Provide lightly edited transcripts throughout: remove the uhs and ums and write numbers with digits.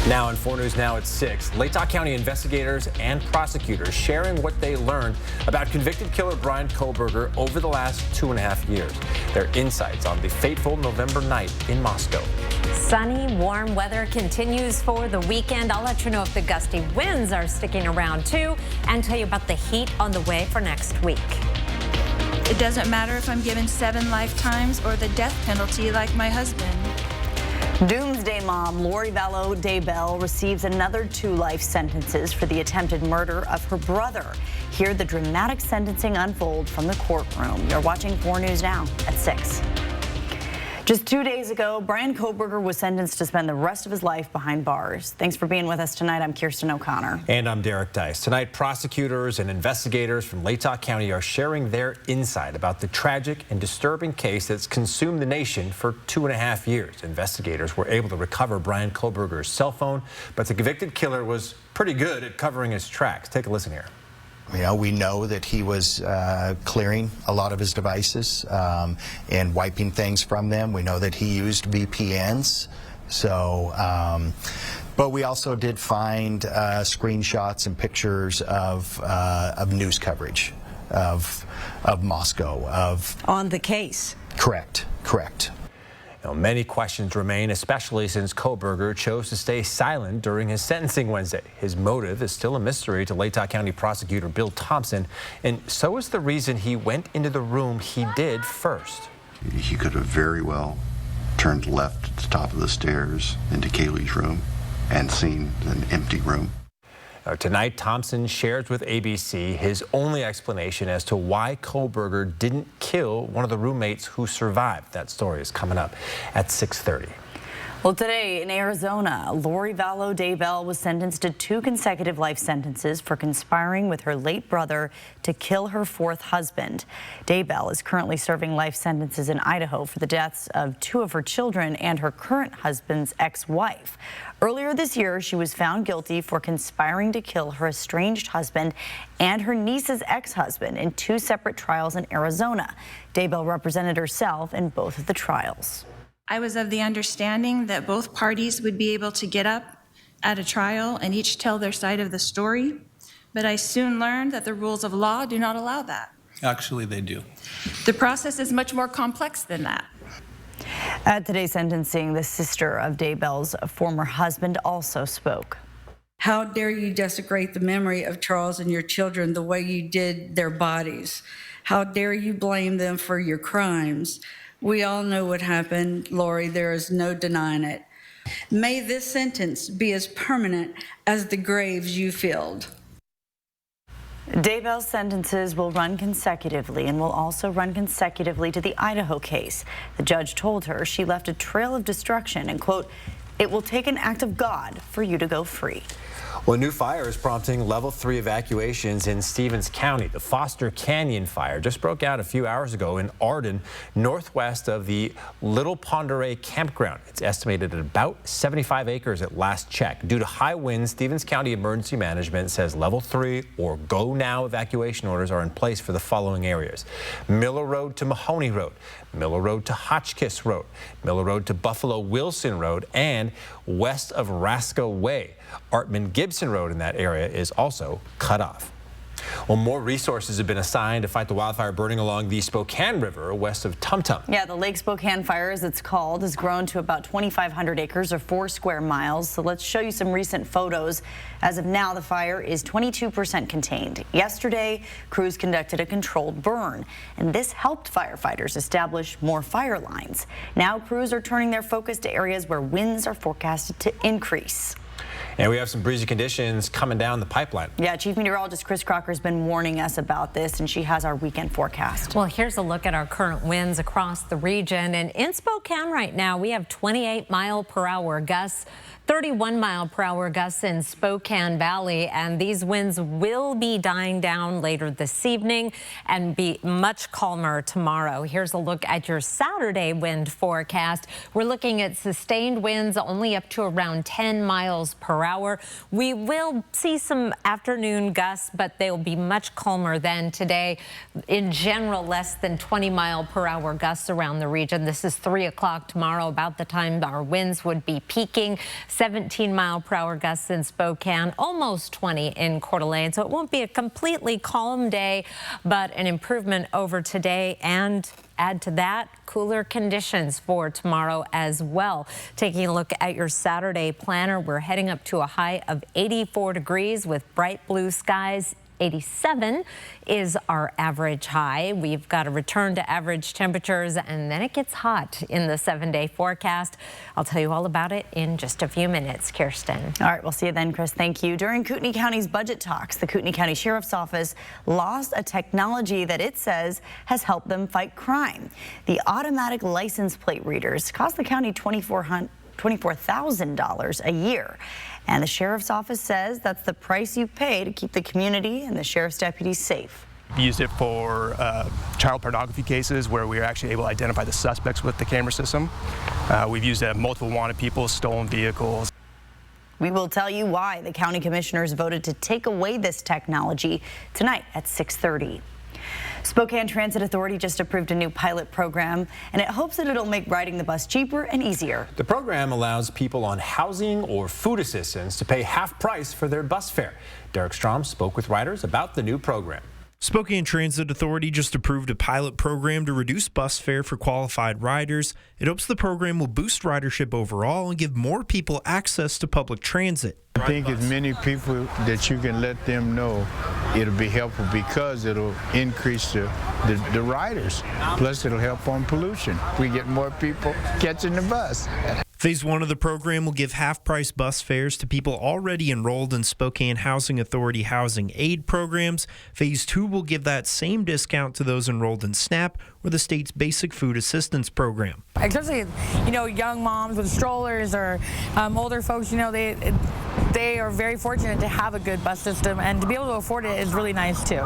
Now on 4 News Now at 6, Latah County investigators and prosecutors sharing what they learned about convicted killer Bryan Kohberger over the last 2.5 years. Their insights on the fateful November night in Moscow. Sunny, warm weather continues for the weekend. I'll let you know if the gusty winds are sticking around too, and tell you about the heat on the way for next week. It doesn't matter if I'm given 7 lifetimes or the death penalty like my husband. Doomsday mom Lori Vallow Daybell receives another 2 life sentences for the attempted murder of her brother. Hear the dramatic sentencing unfold from the courtroom. You're watching 4 News Now at 6. Just 2 days ago, Bryan Kohberger was sentenced to spend the rest of his life behind bars. Thanks for being with us tonight. I'm Kirsten O'Connor. And I'm Derek Dice. Tonight, prosecutors and investigators from Latah County are sharing their insight about the tragic and disturbing case that's consumed the nation for 2.5 years. Investigators were able to recover Bryan Kohberger's cell phone, but the convicted killer was pretty good at covering his tracks. Take a listen here. We know that he was clearing a lot of his devices and wiping things from them. We know that he used VPNs. So, but we also did find screenshots and pictures of news coverage of Moscow. On the case? Correct. Now, many questions remain, especially since Kohberger chose to stay silent during his sentencing Wednesday. His motive is still a mystery to Latah County prosecutor Bill Thompson, and so is the reason he went into the room he did first. He could have very well turned left at the top of the stairs into Kaylee's room and seen an empty room. Tonight, Thompson shares with ABC his only explanation as to why Kohberger didn't kill one of the roommates who survived. That story is coming up at 6:30. Well, today in Arizona, Lori Vallow Daybell was sentenced to 2 consecutive life sentences for conspiring with her late brother to kill her 4th husband. Daybell is currently serving life sentences in Idaho for the deaths of 2 of her children and her current husband's ex-wife. Earlier this year, she was found guilty for conspiring to kill her estranged husband and her niece's ex-husband in 2 separate trials in Arizona. Daybell represented herself in both of the trials. I was of the understanding that both parties would be able to get up at a trial and each tell their side of the story, but I soon learned that the rules of law do not allow that. Actually, they do. The process is much more complex than that. At today's sentencing, the sister of Daybell's former husband also spoke. How dare you desecrate the memory of Charles and your children the way you did their bodies? How dare you blame them for your crimes? We all know what happened, Lori. There is no denying it. May this sentence be as permanent as the graves you filled. Daybell's sentences will run consecutively and will also run consecutively to the Idaho case. The judge told her she left a trail of destruction and, quote, "It will take an act of God for you to go free." Well, a new fire is prompting level 3 evacuations in Stevens County. The Foster Canyon fire just broke out a few hours ago in Arden, northwest of the Little Pend Oreille campground. It's estimated at about 75 acres at last check. Due to high winds, Stevens County Emergency Management says level 3 or go now evacuation orders are in place for the following areas: Miller Road to Mahoney Road, Miller Road to Hotchkiss Road, Miller Road to Buffalo Wilson Road, and west of Rasco Way. Artman-Gibson Road in that area is also cut off. Well, more resources have been assigned to fight the wildfire burning along the Spokane River west of Tum Tum. Yeah, the Lake Spokane fire, as it's called, has grown to about 2,500 acres or 4 square miles. So let's show you some recent photos. As of now, the fire is 22% contained. Yesterday, crews conducted a controlled burn, and this helped firefighters establish more fire lines. Now crews are turning their focus to areas where winds are forecasted to increase. And we have some breezy conditions coming down the pipeline. Yeah, Chief Meteorologist Chris Crocker has been warning us about this, and she has our weekend forecast. Well, here's a look at our current winds across the region. And in Spokane right now, we have 28-mile-per-hour gusts, 31-mile-per-hour gusts in Spokane Valley, and these winds will be dying down later this evening and be much calmer tomorrow. Here's a look at your Saturday wind forecast. We're looking at sustained winds only up to around 10 miles per per hour. We will see some afternoon gusts, but they'll be much calmer than today. In general, less than 20 mile per hour gusts around the region. This is 3 o'clock tomorrow, about the time our winds would be peaking. 17 mile per hour gusts in Spokane, almost 20 in Coeur d'Alene. So it won't be a completely calm day, but an improvement over today, and add to that cooler conditions for tomorrow as well. Taking a look at your Saturday planner, we're heading up to a high of 84 degrees with bright blue skies. 87 is our average high. We've got a return to average temperatures, and then it gets hot in the 7-day forecast. I'll tell you all about it in just a few minutes. Kirsten. All right, we'll see you then, Chris. Thank you. During Kootenai County's budget talks, the Kootenai County Sheriff's Office lost a technology that it says has helped them fight crime. The automatic license plate readers cost the county $24,000 a year. And the Sheriff's Office says that's the price you pay to keep the community and the sheriff's deputies safe. We used it for child pornography cases where we were actually able to identify the suspects with the camera system. We've used it at multiple wanted people, stolen vehicles. We will tell you why the county commissioners voted to take away this technology tonight at 6:30. Spokane Transit Authority just approved a new pilot program, and it hopes that it'll make riding the bus cheaper and easier. The program allows people on housing or food assistance to pay half price for their bus fare. Derek Strom spoke with riders about the new program. Spokane Transit Authority just approved a pilot program to reduce bus fare for qualified riders. It hopes the program will boost ridership overall and give more people access to public transit. I think as many people that you can let them know, it'll be helpful because it'll increase the riders. Plus, it'll help on pollution. We get more people catching the bus. Phase 1 of the program will give half-price bus fares to people already enrolled in Spokane Housing Authority housing aid programs. Phase 2 will give that same discount to those enrolled in SNAP or the state's basic food assistance program. Especially, young moms with strollers or older folks, they are very fortunate to have a good bus system, and to be able to afford it is really nice too.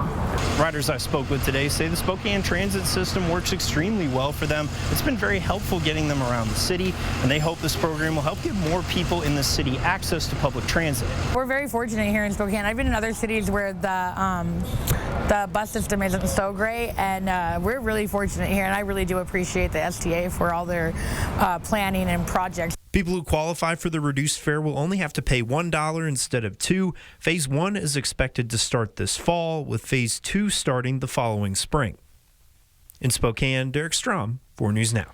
Riders I spoke with today say the Spokane transit system works extremely well for them. It's been very helpful getting them around the city, and they hope this program will help give more people in the city access to public transit. We're very fortunate here in Spokane. I've been in other cities where the bus system isn't so great, and we're really fortunate here, and I really do appreciate the STA for all their planning and projects. People who qualify for the reduced fare will only have to pay $1 instead of $2. Phase 1 is expected to start this fall, with Phase 2 starting the following spring. In Spokane, Derek Strom, 4 News Now.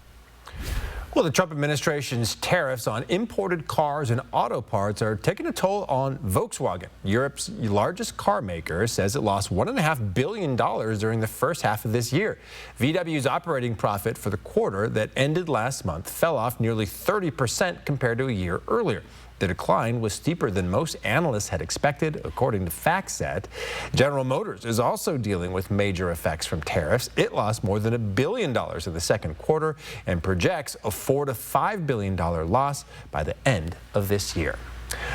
Well, the Trump administration's tariffs on imported cars and auto parts are taking a toll on Volkswagen. Europe's largest car maker says it lost $1.5 billion during the first half of this year. VW's operating profit for the quarter that ended last month fell off nearly 30% compared to a year earlier. The decline was steeper than most analysts had expected, according to FactSet. General Motors is also dealing with major effects from tariffs. It lost more than $1 billion in the second quarter and projects a $4 to $5 billion loss by the end of this year.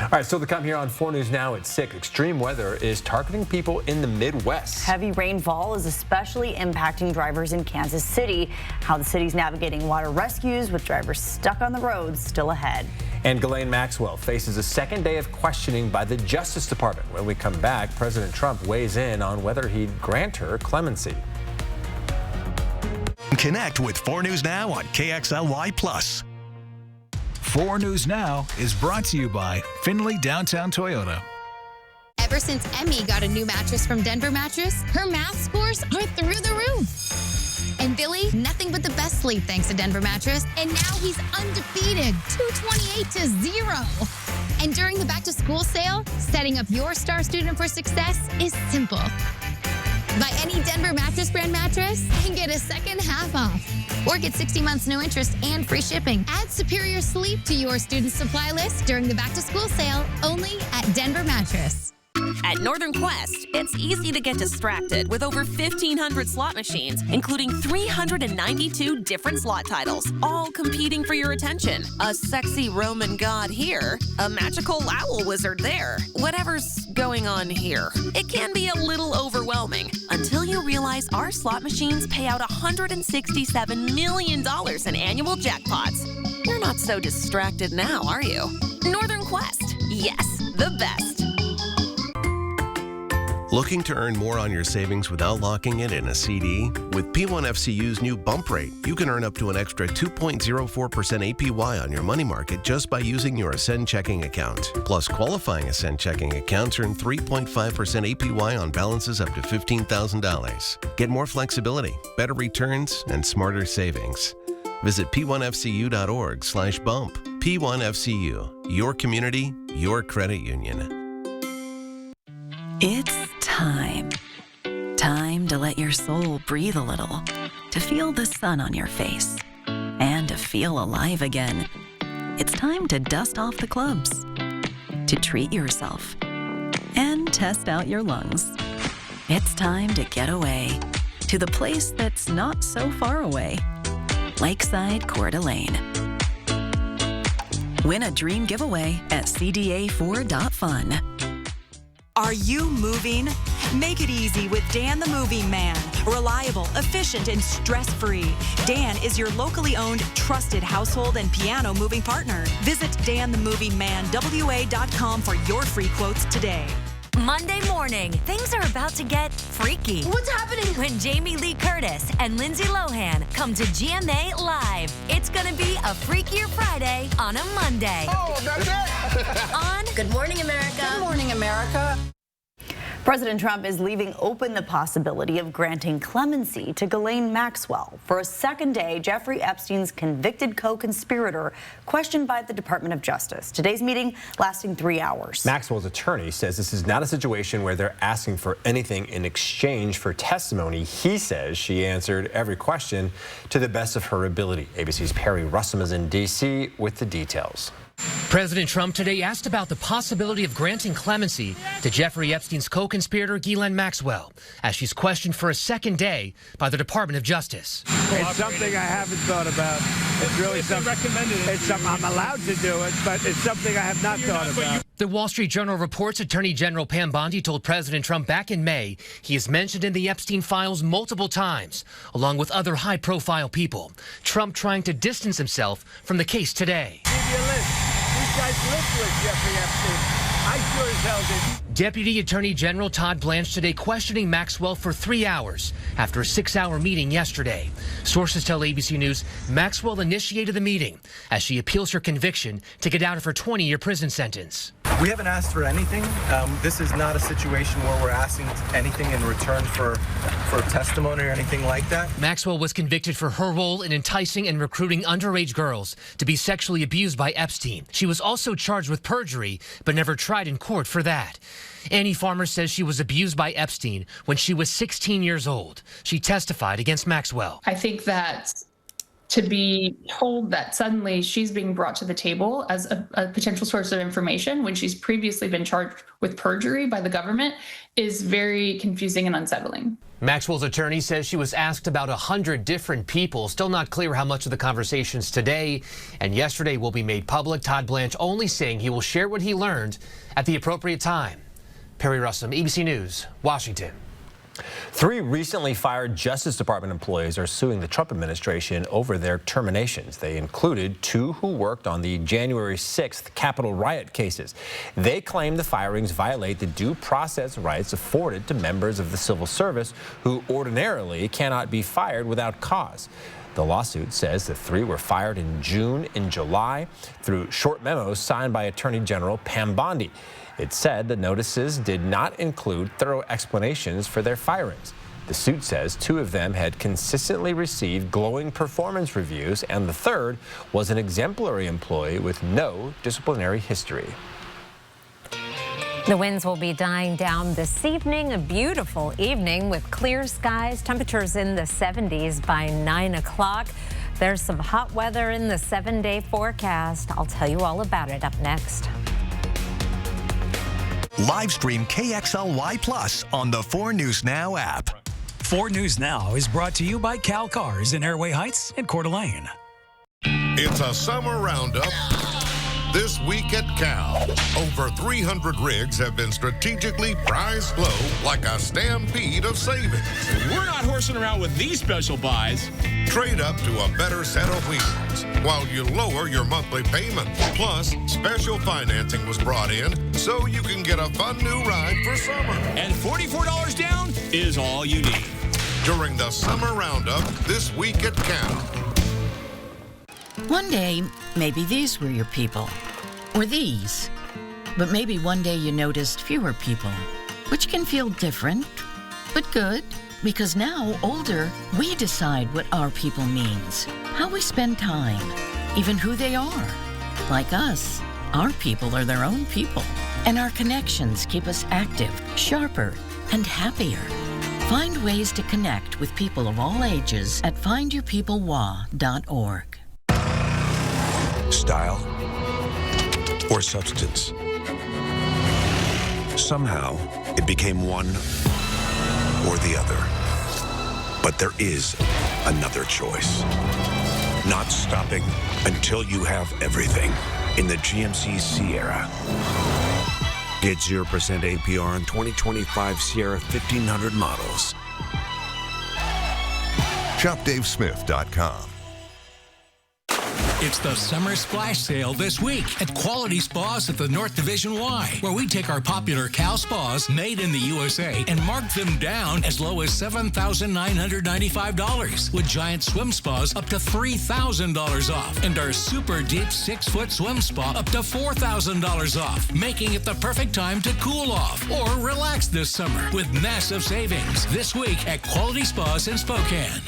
All right, still to come here on 4 News Now at 6. Extreme weather is targeting people in the Midwest. Heavy rainfall is especially impacting drivers in Kansas City. How the city's navigating water rescues with drivers stuck on the roads still ahead. And Ghislaine Maxwell faces a second day of questioning by the Justice Department. When we come back, President Trump weighs in on whether he'd grant her clemency. Connect with 4 News Now on KXLY+. 4 News Now is brought to you by Findlay Downtown Toyota. Ever since Emmy got a new mattress from Denver Mattress, her math scores are through the roof. And Billy, nothing but the best sleep thanks to Denver Mattress. And now he's undefeated, 228-0. And during the back-to-school sale, setting up your star student for success is simple. Buy any Denver Mattress brand mattress and get a second half off. Or get 60 months no interest and free shipping. Add superior sleep to your student supply list during the back-to-school sale only at Denver Mattress. At Northern Quest, it's easy to get distracted with over 1,500 slot machines, including 392 different slot titles, all competing for your attention. A sexy Roman god here, a magical owl wizard there. Whatever's going on here. It can be a little overwhelming until you realize our slot machines pay out $167 million in annual jackpots. You're not so distracted now, are you? Northern Quest. Yes, Looking to earn more on your savings without locking it in a CD? With P1FCU's new bump rate, you can earn up to an extra 2.04% APY on your money market just by using your Ascend checking account. Plus, qualifying Ascend checking accounts earn 3.5% APY on balances up to $15,000. Get more flexibility, better returns, and smarter savings. Visit p1fcu.org/bump. P1FCU, your community, your credit union. It's time. Time to let your soul breathe a little, to feel the sun on your face, and to feel alive again. It's time to dust off the clubs, to treat yourself, and test out your lungs. It's time to get away to the place that's not so far away. Lakeside Coeur d'Alene. Win a dream giveaway at cda4.fun. Are you moving? Make it easy with Dan the Moving Man. Reliable, efficient, and stress-free. Dan is your locally owned, trusted household and piano moving partner. Visit danthemovingmanwa.com for your free quotes today. Monday morning, things are about to get freaky. What's happening? When Jamie Lee Curtis and Lindsay Lohan come to GMA Live. It's gonna be a freakier Friday on a Monday. Oh, that's it! On Good Morning America. Good morning, America. President Trump is leaving open the possibility of granting clemency to Ghislaine Maxwell. For a second day, Jeffrey Epstein's convicted co-conspirator questioned by the Department of Justice. Today's meeting lasting 3 hours. Maxwell's attorney says this is not a situation where they're asking for anything in exchange for testimony. He says she answered every question to the best of her ability. ABC's Perry Russom is in D.C. with the details. President Trump today asked about the possibility of granting clemency to Jeffrey Epstein's co-conspirator Ghislaine Maxwell as she's questioned for a second day by the Department of Justice. It's something I haven't thought about. It's really something I'm allowed to do it, but it's something I have not thought about. The Wall Street Journal reports Attorney General Pam Bondi told President Trump back in May he is mentioned in the Epstein files multiple times, along with other high-profile people. Trump trying to distance himself from the case today. Give you a list. These guys lived with Jeffrey Epstein. I sure as hell did. Deputy Attorney General Todd Blanche today questioning Maxwell for 3 hours after a 6-hour meeting yesterday. Sources tell ABC News Maxwell initiated the meeting as she appeals her conviction to get out of her 20-year prison sentence. We haven't asked for anything. This is not a situation where we're asking anything in return for testimony or anything like that. Maxwell was convicted for her role in enticing and recruiting underage girls to be sexually abused by Epstein. She was also charged with perjury, but never tried in court for that. Annie Farmer says she was abused by Epstein when she was 16 years old. She testified against Maxwell. I think that to be told that suddenly she's being brought to the table as a potential source of information when she's previously been charged with perjury by the government is very confusing and unsettling. Maxwell's attorney says she was asked about 100 different people. Still not clear how much of the conversations today and yesterday will be made public. Todd Blanche only saying he will share what he learned at the appropriate time. Perry Russom, ABC News, Washington. 3 recently fired Justice Department employees are suing the Trump administration over their terminations. They included 2 who worked on the January 6th Capitol riot cases. They claim the firings violate the due process rights afforded to members of the civil service who ordinarily cannot be fired without cause. The lawsuit says the 3 were fired in June and July through short memos signed by Attorney General Pam Bondi. It said the notices did not include thorough explanations for their firings. The suit says 2 of them had consistently received glowing performance reviews, and the 3rd was an exemplary employee with no disciplinary history. The winds will be dying down this evening. A beautiful evening with clear skies, temperatures in the 70s by 9 o'clock. There's some hot weather in the 7-day forecast. I'll tell you all about it up next. Live stream KXLY Plus on the 4 News Now app. 4 News Now is brought to you by Cal Cars in Airway Heights and Coeur d'Alene. It's a summer roundup. This week at Cal, over 300 rigs have been strategically priced low like a stampede of savings. We're not horsing around with these special buys. Trade up to a better set of wheels while you lower your monthly payment. Plus, special financing was brought in so you can get a fun new ride for summer. And $44 down is all you need. During the Summer Roundup this week at Cal. One day, maybe these were your people, or these. But maybe one day you noticed fewer people, which can feel different, but good, because now, older, we decide what our people means, how we spend time, even who they are. Like us, our people are their own people, and our connections keep us active, sharper, and happier. Find ways to connect with people of all ages at findyourpeoplewa.org. Style or substance? Somehow, it became one or the other. But there is another choice. Not stopping until you have everything in the GMC Sierra. Get 0% APR on 2025 Sierra 1500 models. ShopDaveSmith.com. It's the Summer Splash Sale this week at Quality Spas at the North Division Y, where we take our popular Cal Spas made in the USA and mark them down as low as $7,995, with giant swim spas up to $3,000 off, and our super deep 6-foot swim spa up to $4,000 off, making it the perfect time to cool off or relax this summer with massive savings this week at Quality Spas in Spokane.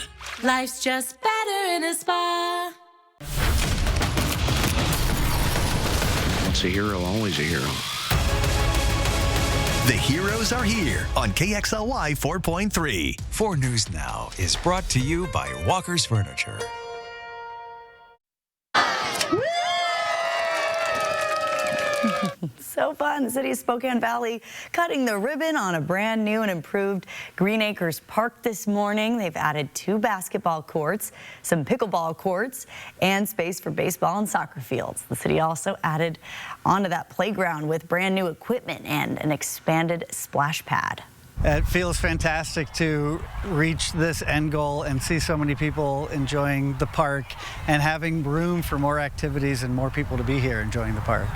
Life's just better in a spa. Once a hero, always a hero. The heroes are here on KXLY 4.3. 4 News Now is brought to you by Walker's Furniture. So fun. The city of Spokane Valley cutting the ribbon on a brand new and improved Green Acres Park this morning. They've added 2 basketball courts, some pickleball courts, and space for baseball and soccer fields. The city also added onto that playground with brand new equipment and an expanded splash pad. It feels fantastic to reach this end goal and see so many people enjoying the park and having room for more activities and more people to be here enjoying the park.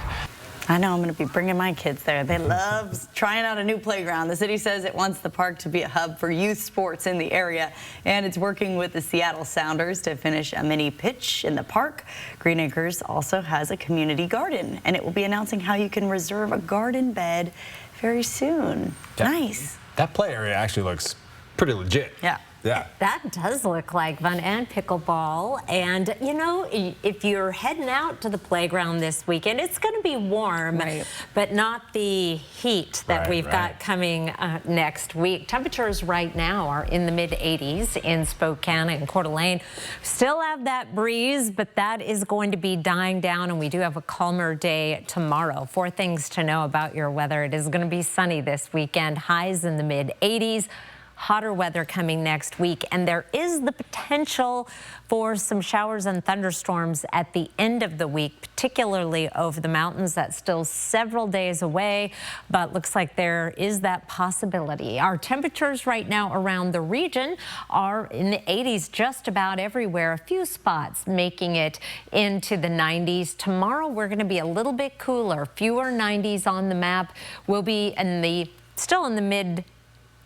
I know, I'm going to be bringing my kids there. They love trying out a new playground. The city says it wants the park to be a hub for youth sports in the area, and it's working with the Seattle Sounders to finish a mini pitch in the park. Green Acres also has a community garden, and it will be announcing how you can reserve a garden bed very soon. Nice. That play area actually looks pretty legit. Yeah. Yeah. That does look like fun, and pickleball. And, you know, if you're heading out to the playground this weekend, it's going to be warm, but not the heat that we've got coming next week. Temperatures right now are in the mid-80s in Spokane and Coeur d'Alene. Still have that breeze, but that is going to be dying down, and we do have a calmer day tomorrow. 4 things to know about your weather. It is going to be sunny this weekend, highs in the mid-80s. Hotter weather coming next week, and there is the potential for some showers and thunderstorms at the end of the week, particularly over the mountains. That's still several days away, but looks like there is that possibility. Our temperatures right now around the region are in the 80s just about everywhere. A few spots making it into the 90s. Tomorrow we're going to be a little bit cooler. Fewer 90s on the map. We'll be still in the mid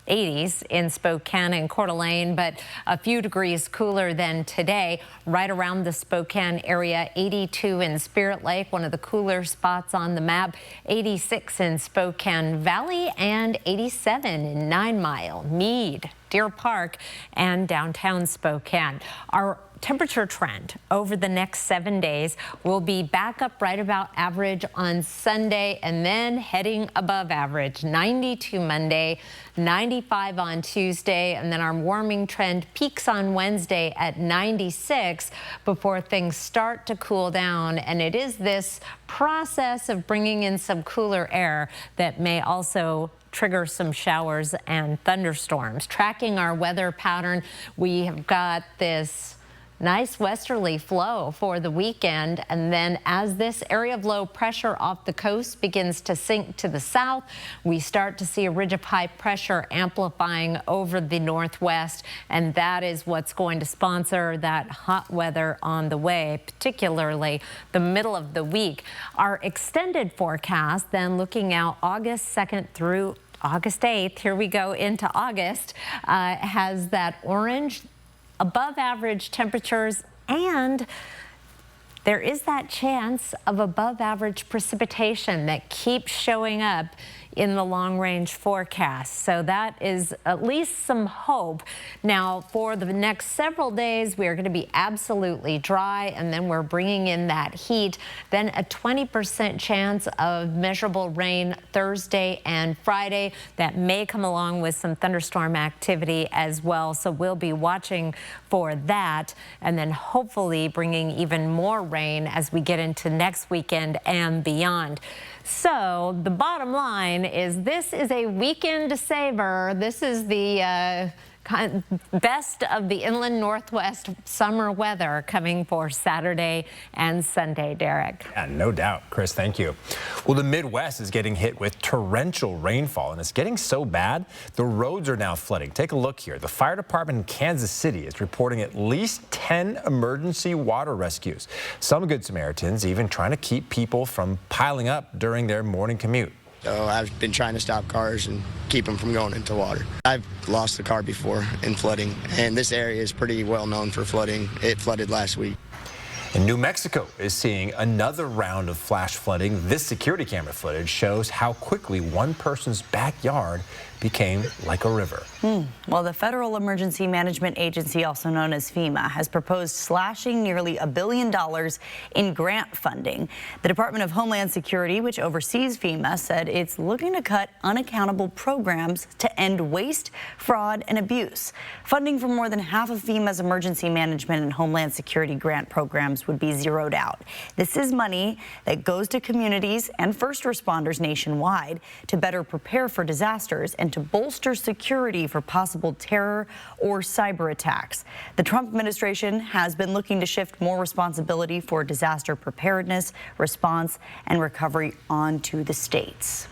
80s in Spokane and Coeur d'Alene, but a few degrees cooler than today. Right around the Spokane area, 82 in Spirit Lake, one of the cooler spots on the map, 86 in Spokane Valley, and 87 in 9 Mile, Meade, Deer Park, and downtown Spokane. Our temperature trend over the next 7 days will be back up right about average on Sunday and then heading above average. 92 Monday, 95 on Tuesday, and then our warming trend peaks on Wednesday at 96 before things start to cool down. And it is this process of bringing in some cooler air that may also trigger some showers and thunderstorms. Tracking our weather pattern, we have got this nice westerly flow for the weekend. And then as this area of low pressure off the coast begins to sink to the south, we start to see a ridge of high pressure amplifying over the northwest. And that is what's going to sponsor that hot weather on the way, particularly the middle of the week. Our extended forecast, then looking out August 2nd through August 8th, here we go into August, has that orange, above average temperatures, and there is that chance of above average precipitation that keeps showing up in the long range forecast. So that is at least some hope. Now for the next several days, we are going to be absolutely dry, and then we're bringing in that heat. Then a 20% chance of measurable rain Thursday and Friday. That may come along with some thunderstorm activity as well. So we'll be watching for that, and then hopefully bringing even more rain as we get into next weekend and beyond. So the bottom line is this is a weekend saver. This is the best of the inland Northwest summer weather coming for Saturday and Sunday, Derek. Yeah, no doubt. Chris, thank you. Well, the Midwest is getting hit with torrential rainfall, and it's getting so bad, the roads are now flooding. Take a look here. The fire department in Kansas City is reporting at least 10 emergency water rescues. Some Good Samaritans even trying to keep people from piling up during their morning commute. So I've been trying to stop cars and keep them from going into water. I've lost a car before in flooding, and this area is pretty well known for flooding. It flooded last week. And New Mexico is seeing another round of flash flooding. This security camera footage shows how quickly one person's backyard became like a river. Well, the Federal Emergency Management Agency, also known as FEMA, has proposed slashing nearly $1 billion in grant funding. The Department of Homeland Security, which oversees FEMA, said it's looking to cut unaccountable programs to end waste, fraud, and abuse. Funding for more than half of FEMA's emergency management and Homeland Security grant programs would be zeroed out. This is money that goes to communities and first responders nationwide to better prepare for disasters and to bolster security for possible terror or cyber attacks. The Trump administration has been looking to shift more responsibility for disaster preparedness, response, and recovery onto the states.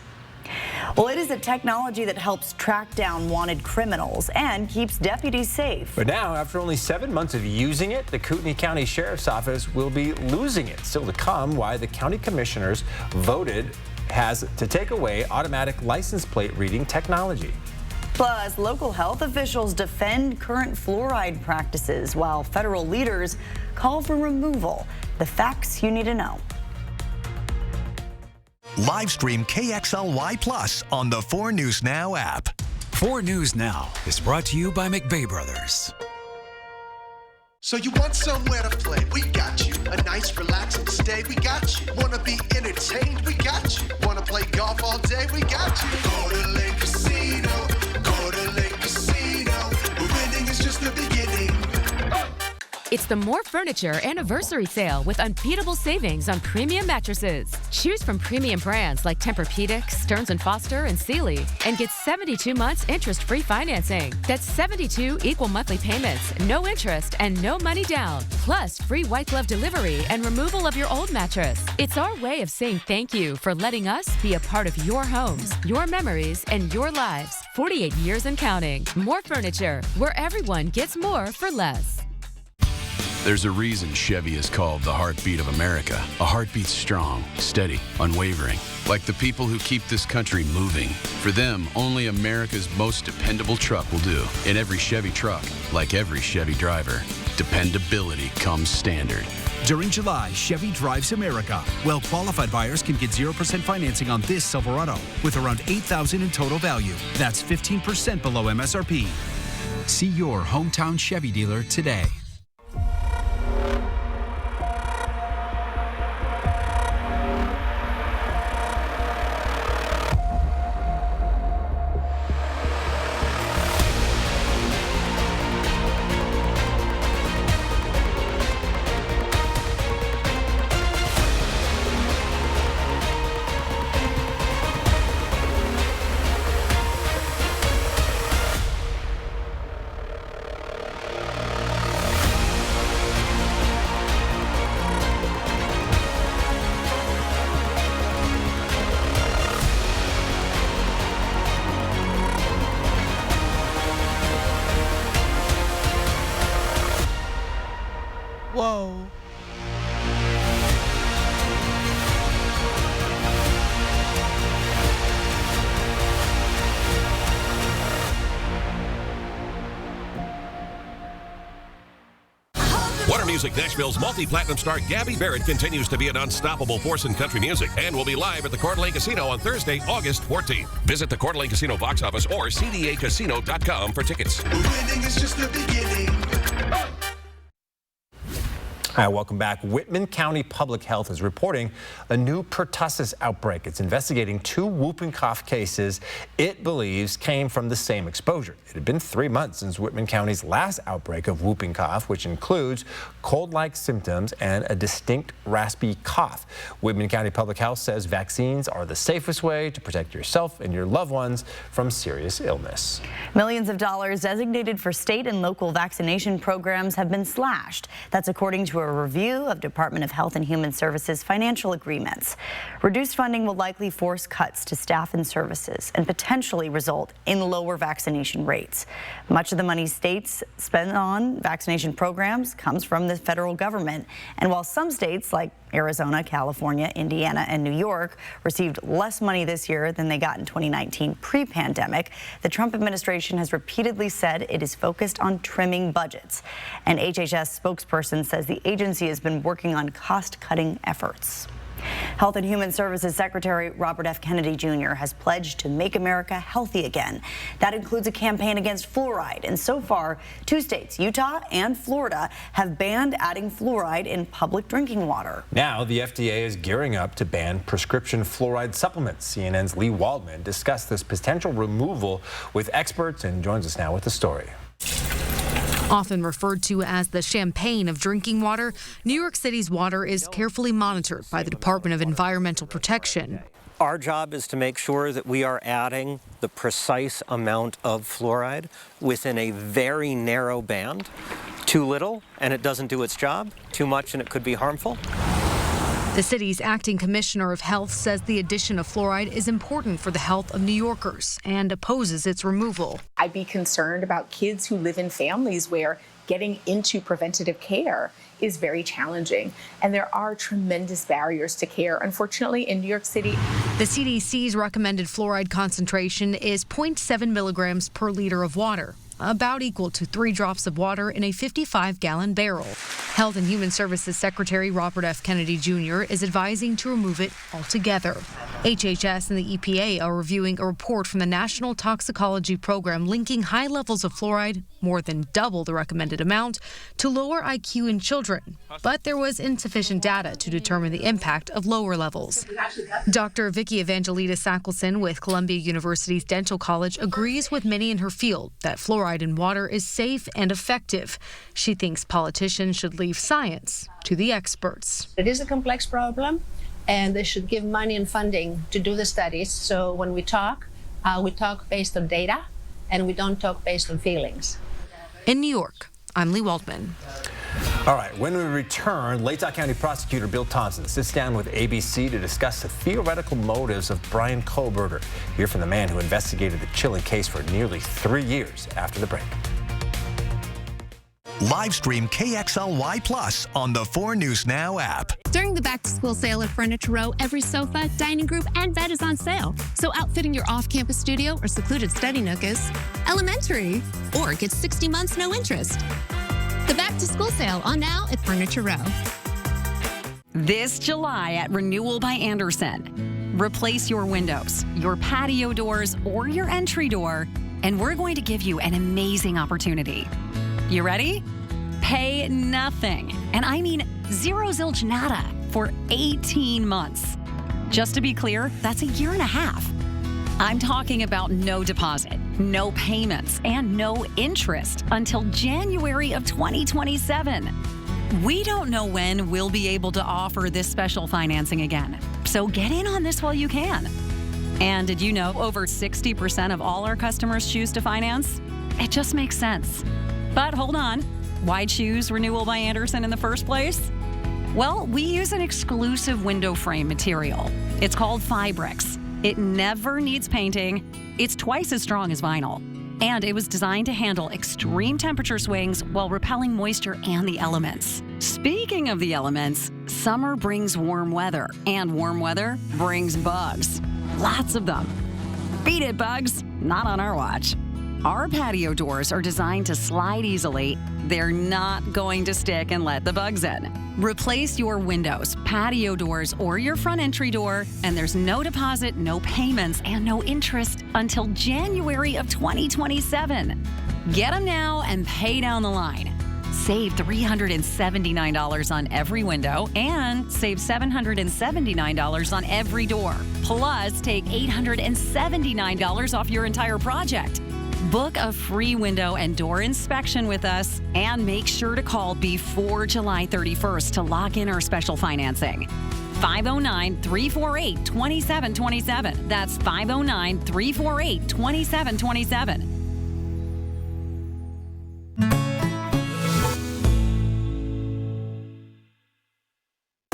Well, it is a technology that helps track down wanted criminals and keeps deputies safe. But now, after only 7 months of using it, the Kootenai County Sheriff's Office will be losing it. Still to come, why the county commissioners voted has to take away automatic license plate reading technology. Plus, local health officials defend current fluoride practices while federal leaders call for removal. The facts you need to know. Live stream KXLY Plus on the 4 News Now app. 4 News Now is brought to you by McVeigh Brothers. So you want somewhere to play? We got you. A nice relaxing stay? We got you. Wanna be entertained? We got you. Wanna play golf all day? We got you. Go to Lake Casino. Go to Lake Casino. Winning is just the beginning. It's the More Furniture Anniversary Sale with unbeatable savings on premium mattresses. Choose from premium brands like Tempur-Pedic, Stearns & Foster, and Sealy, and get 72 months interest-free financing. That's 72 equal monthly payments, no interest, and no money down. Plus, free white glove delivery and removal of your old mattress. It's our way of saying thank you for letting us be a part of your homes, your memories, and your lives. 48 years and counting. More Furniture, where everyone gets more for less. There's a reason Chevy is called the heartbeat of America. A heartbeat strong, steady, unwavering. Like the people who keep this country moving. For them, only America's most dependable truck will do. In every Chevy truck, like every Chevy driver, dependability comes standard. During July, Chevy drives America. Well-qualified buyers can get 0% financing on this Silverado with around $8,000 in total value. That's 15% below MSRP. See your hometown Chevy dealer today. Music Nashville's multi-platinum star Gabby Barrett continues to be an unstoppable force in country music and will be live at the Coeur d'Alene Casino on Thursday, August 14th. Visit the Coeur d'Alene Casino box office or cdacasino.com for tickets. Winning is just the beginning. Hi, welcome back. Whitman County Public Health is reporting a new pertussis outbreak. It's investigating 2 whooping cough cases it believes came from the same exposure. It had been 3 months since Whitman County's last outbreak of whooping cough, which includes cold-like symptoms and a distinct raspy cough. Whitman County Public Health says vaccines are the safest way to protect yourself and your loved ones from serious illness. Millions of dollars designated for state and local vaccination programs have been slashed. That's according to a review of Department of Health and Human Services financial agreements. Reduced funding will likely force cuts to staff and services and potentially result in lower vaccination rates. Much of the money states spend on vaccination programs comes from the federal government. And while some states like Arizona, California, Indiana, and New York received less money this year than they got in 2019 pre-pandemic, the Trump administration has repeatedly said it is focused on trimming budgets. An HHS spokesperson says the agency has been working on cost-cutting efforts. Health and Human Services Secretary Robert F. Kennedy Jr. has pledged to make America healthy again. That includes a campaign against fluoride. And so far, 2 states, Utah and Florida, have banned adding fluoride in public drinking water. Now, the FDA is gearing up to ban prescription fluoride supplements. CNN's Lee Waldman discussed this potential removal with experts and joins us now with the story. Often referred to as the champagne of drinking water, New York City's water is carefully monitored by the Department of Environmental Protection. Our job is to make sure that we are adding the precise amount of fluoride within a very narrow band. Too little and it doesn't do its job. Too much and it could be harmful. The city's acting commissioner of health says the addition of fluoride is important for the health of New Yorkers and opposes its removal. I'd be concerned about kids who live in families where getting into preventative care is very challenging, and there are tremendous barriers to care, unfortunately, in New York City. The CDC's recommended fluoride concentration is 0.7 milligrams per liter of water, about equal to 3 drops of water in a 55-gallon barrel. Health and Human Services Secretary Robert F. Kennedy Jr. is advising to remove it altogether. HHS and the EPA are reviewing a report from the National Toxicology Program linking high levels of fluoride, more than double the recommended amount, to lower IQ in children. But there was insufficient data to determine the impact of lower levels. Dr. Vicky Evangelista Sakelson with Columbia University's Dental College agrees with many in her field that fluoride in water is safe and effective. She thinks politicians should leave science to the experts. It is a complex problem, and they should give money and funding to do the studies. So when we talk based on data, and we don't talk based on feelings. In New York, I'm Lee Waldman. All right, when we return, Latah County Prosecutor Bill Thompson sits down with ABC to discuss the theoretical motives of Bryan Kohberger. Hear from the man who investigated the chilling case for nearly 3 years after the break. Live stream KXLY Plus on the 4 News Now app. During the back-to-school sale at Furniture Row, every sofa, dining group, and bed is on sale. So outfitting your off-campus studio or secluded study nook is elementary. Or get 60 months no interest. The back-to-school sale on now at Furniture Row. This July at Renewal by Andersen. Replace your windows, your patio doors, or your entry door, and we're going to give you an amazing opportunity. You ready? Pay nothing, and I mean zero zilch nada, for 18 months. Just to be clear, that's 1.5 years. I'm talking about no deposit, no payments, and no interest until January of 2027. We don't know when we'll be able to offer this special financing again, so get in on this while you can. And did you know over 60% of all our customers choose to finance? It just makes sense. But hold on, why choose Renewal by Andersen in the first place? Well, we use an exclusive window frame material. It's called Fibrex. It never needs painting. It's twice as strong as vinyl. And it was designed to handle extreme temperature swings while repelling moisture and the elements. Speaking of the elements, summer brings warm weather, and warm weather brings bugs. Lots of them. Beat it, bugs. Not on our watch. Our patio doors are designed to slide easily. They're not going to stick and let the bugs in. Replace your windows, patio doors, or your front entry door, and there's no deposit, no payments, and no interest until January of 2027. Get them now and pay down the line. Save $379 on every window and save $779 on every door. Plus, take $879 off your entire project. Book a free window and door inspection with us and make sure to call before July 31st to lock in our special financing. 509-348-2727. That's 509-348-2727.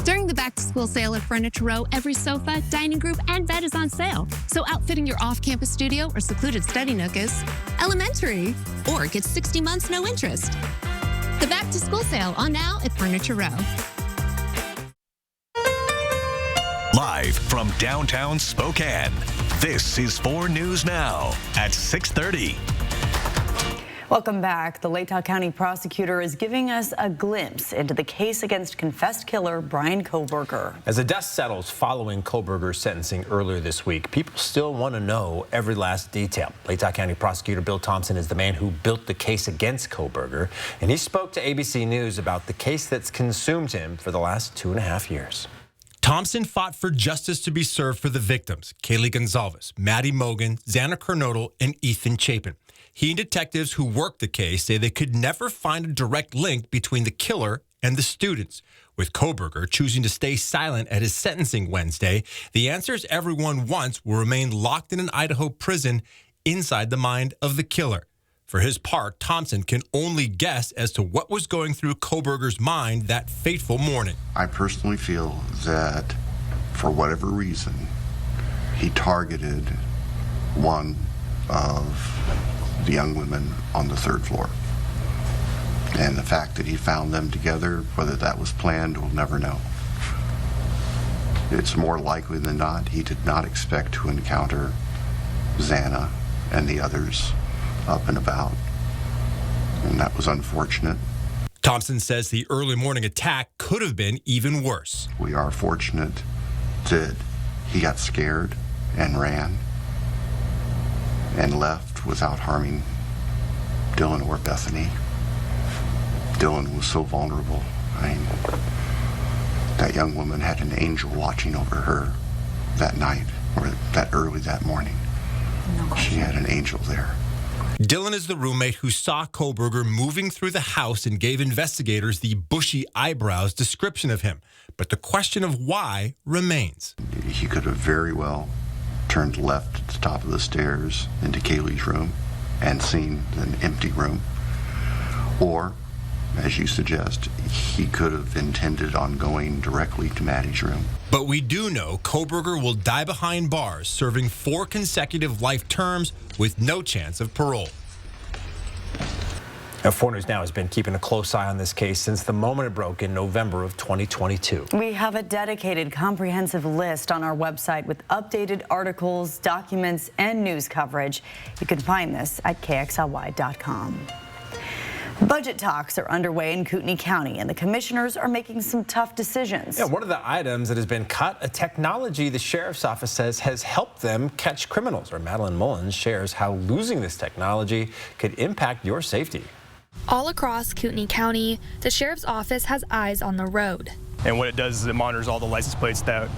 During the back-to-school sale at Furniture Row, every sofa, dining group, and bed is on sale. So outfitting your off-campus studio or secluded study nook is elementary, or get 60 months no interest. The back-to-school sale on now at Furniture Row. Live from downtown Spokane, this is 4 News Now at 6:30. Welcome back. The Latah County prosecutor is giving us a glimpse into the case against confessed killer Bryan Kohberger. As the dust settles following Kohberger's sentencing earlier this week, people still want to know every last detail. Latah County prosecutor Bill Thompson is the man who built the case against Kohberger, and he spoke to ABC News about the case that's consumed him for the last 2.5 years. Thompson fought for justice to be served for the victims, Kaylee Gonzalez, Maddie Mogan, Xana Kernodle, and Ethan Chapin. He and detectives who worked the case say they could never find a direct link between the killer and the students. With Kohberger choosing to stay silent at his sentencing Wednesday, the answers everyone wants will remain locked in an Idaho prison inside the mind of the killer. For his part, Thompson can only guess as to what was going through Kohberger's mind that fateful morning. I personally feel that for whatever reason, he targeted one of the young women on the 3rd floor. And the fact that he found them together, whether that was planned, we'll never know. It's more likely than not he did not expect to encounter Xana and the others up and about. And that was unfortunate. Thompson says the early morning attack could have been even worse. We are fortunate that he got scared and ran and left without harming Dylan or Bethany. Dylan was so vulnerable. I mean, that young woman had an angel watching over her that night, or that early that morning. She had an angel there. Dylan is the roommate who saw Kohberger moving through the house and gave investigators the bushy eyebrows description of him. But the question of why remains. He could have very well turned left at the top of the stairs into Kaylee's room and seen an empty room. Or, as you suggest, he could have intended on going directly to Maddie's room. But we do know Kohberger will die behind bars, serving 4 consecutive life terms with no chance of parole. Now, 4 News Now has been keeping a close eye on this case since the moment it broke in November of 2022. We have a dedicated, comprehensive list on our website with updated articles, documents, and news coverage. You can find this at KXLY.com. Budget talks are underway in Kootenai County, and the commissioners are making some tough decisions. Yeah, one of the items that has been cut, a technology the sheriff's office says has helped them catch criminals. Or Madeline Mullins shares how losing this technology could impact your safety. All across Kootenai County, the sheriff's office has eyes on the road. And what it does is it monitors all the license plates that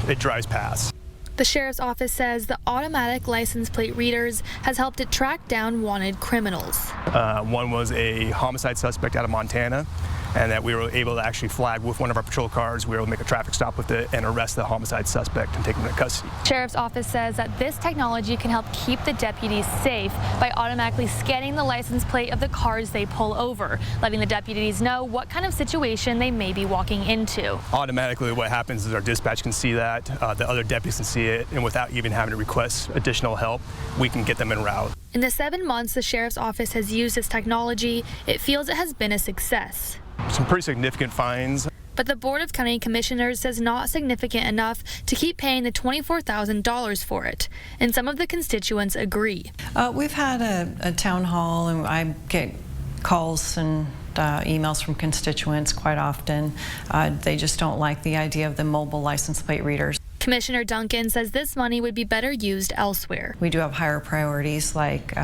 it drives past. The sheriff's office says the automatic license plate readers has helped it track down wanted criminals. One was a homicide suspect out of Montana, and that we were able to actually flag with one of our patrol cars. We were able to make a traffic stop with it and arrest the homicide suspect and take him into custody. Sheriff's office says that this technology can help keep the deputies safe by automatically scanning the license plate of the cars they pull over, letting the deputies know what kind of situation they may be walking into. Automatically what happens is our dispatch can see that, the other deputies can see it, and without even having to request additional help, we can get them en route. In the 7 months the sheriff's office has used this technology, it feels it has been a success. Some pretty significant fines. but the Board of County Commissioners says not significant enough to keep paying the $24,000 for it. And some of the constituents agree. We've had a town hall, and I get calls and emails from constituents quite often. They just don't like the idea of the mobile license plate readers. Commissioner Duncan says this money would be better used elsewhere. We do have higher priorities like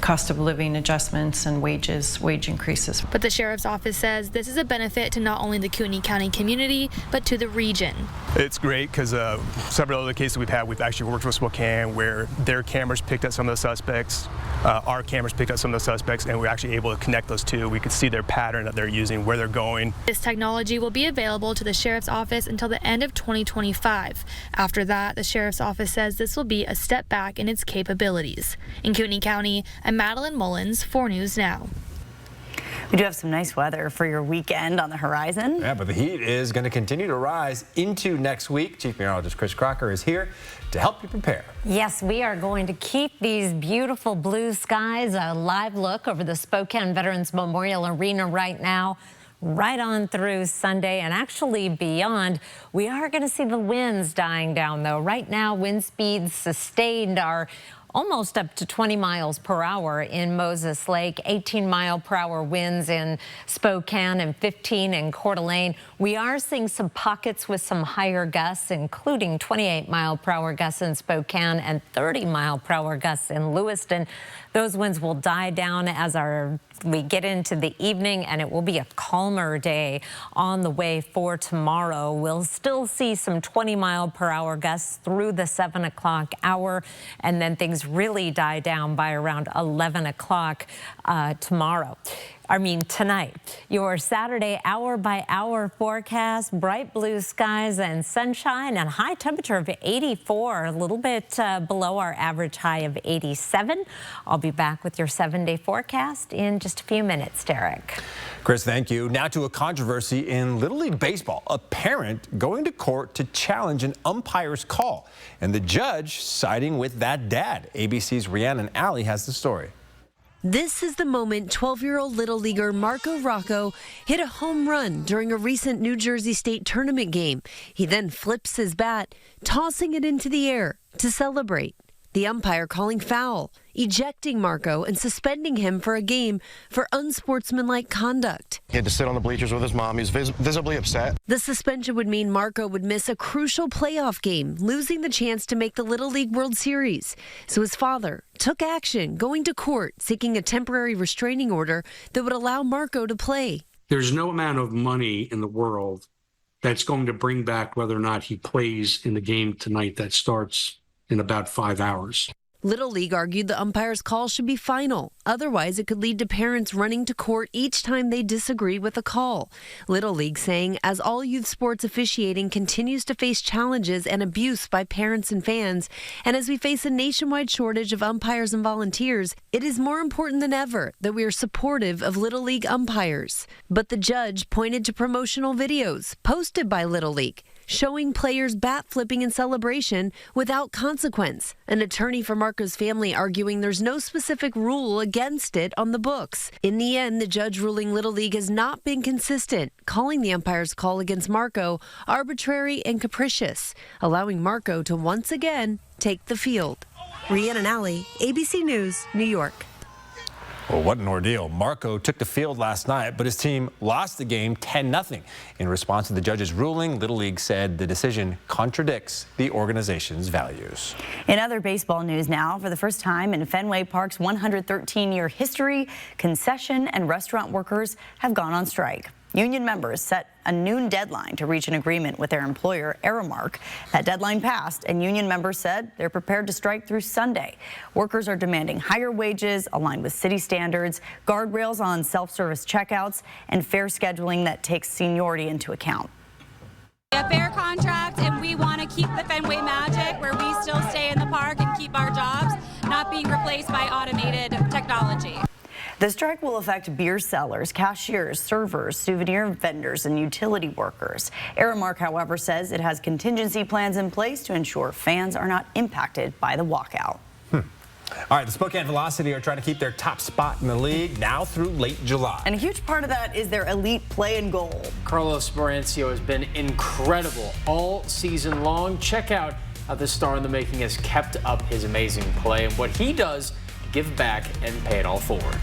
cost of living adjustments and wage increases. But the sheriff's office says this is a benefit to not only the Kootenai County community, but to the region. It's great because several other cases we've had, we've actually worked with Spokane where their cameras picked up some of the suspects, our cameras picked up some of the suspects, and we're actually able to connect those two. We could see their pattern that they're using, where they're going. This technology will be available to the sheriff's office until the end of 2025. After that, the sheriff's office says this will be a step back in its capabilities. In Kootenai County, I'm Madeline Mullins, 4 News Now. We do have some nice weather for your weekend on the horizon. Yeah, but the heat is going to continue to rise into next week. Chief Meteorologist Chris Crocker is here to help you prepare. Yes, we are going to keep these beautiful blue skies. A live look over the Spokane Veterans Memorial Arena right now, right on through Sunday and actually beyond. We are going to see the winds dying down, though. Right now, wind speeds sustained are almost up to 20 miles per hour in Moses Lake, 18-mile-per-hour winds in Spokane and 15 in Coeur d'Alene. We are seeing some pockets with some higher gusts, including 28-mile-per-hour gusts in Spokane and 30-mile-per-hour gusts in Lewiston. Those winds will die down as we get into the evening, and it will be a calmer day on the way for tomorrow. We'll still see some 20-mile-per-hour gusts through the 7 o'clock hour, and then things really die down by around 11 o'clock tonight. Your Saturday hour-by-hour forecast, bright blue skies and sunshine and high temperature of 84, a little bit below our average high of 87. I'll be back with your 7-day forecast in just a few minutes, Derek. Chris, thank you. Now to a controversy in Little League Baseball. A parent going to court to challenge an umpire's call, and the judge siding with that dad. ABC's Rhiannon Alley has the story. This is the moment 12-year-old Little Leaguer Marco Rocco hit a home run during a recent New Jersey State tournament game. He then flips his bat, tossing it into the air to celebrate. The umpire calling foul, ejecting Marco and suspending him for a game for unsportsmanlike conduct. He had to sit on the bleachers with his mom. He was visibly upset. The suspension would mean Marco would miss a crucial playoff game, losing the chance to make the Little League World Series. So his father took action, going to court, seeking a temporary restraining order that would allow Marco to play. There's no amount of money in the world that's going to bring back whether or not he plays in the game tonight that starts in about 5 hours. Little League argued the umpire's call should be final. Otherwise, it could lead to parents running to court each time they disagree with a call. Little League saying, as all youth sports officiating continues to face challenges and abuse by parents and fans, and as we face a nationwide shortage of umpires and volunteers, it is more important than ever that we are supportive of Little League umpires. But the judge pointed to promotional videos posted by Little League showing players bat flipping in celebration without consequence. An attorney for Marco's family arguing there's no specific rule against it on the books. In the end, the judge ruling Little League has not been consistent, calling the umpire's call against Marco arbitrary and capricious, allowing Marco to once again take the field. Rhiannon Alley, ABC News, New York. Well, what an ordeal. Marco took the field last night, but his team lost the game 10-0. In response to the judge's ruling, Little League said the decision contradicts the organization's values. In other baseball news now, for the first time in Fenway Park's 113-year history, concession and restaurant workers have gone on strike. Union members set a noon deadline to reach an agreement with their employer, Aramark. That deadline passed, and union members said they're prepared to strike through Sunday. Workers are demanding higher wages aligned with city standards, guardrails on self-service checkouts, and fair scheduling that takes seniority into account. A fair contract, and we want to keep the Fenway magic where we still stay in the park and keep our jobs, not being replaced by automated technology. The strike will affect beer sellers, cashiers, servers, souvenir vendors, and utility workers. Aramark, however, says it has contingency plans in place to ensure fans are not impacted by the walkout. All right, the Spokane Velocity are trying to keep their top spot in the league now through late July. And a huge part of that is their elite play and goal. Carlos Merancio has been incredible all season long. Check out how this star in the making has kept up his amazing play and what he does to give back and pay it all forward.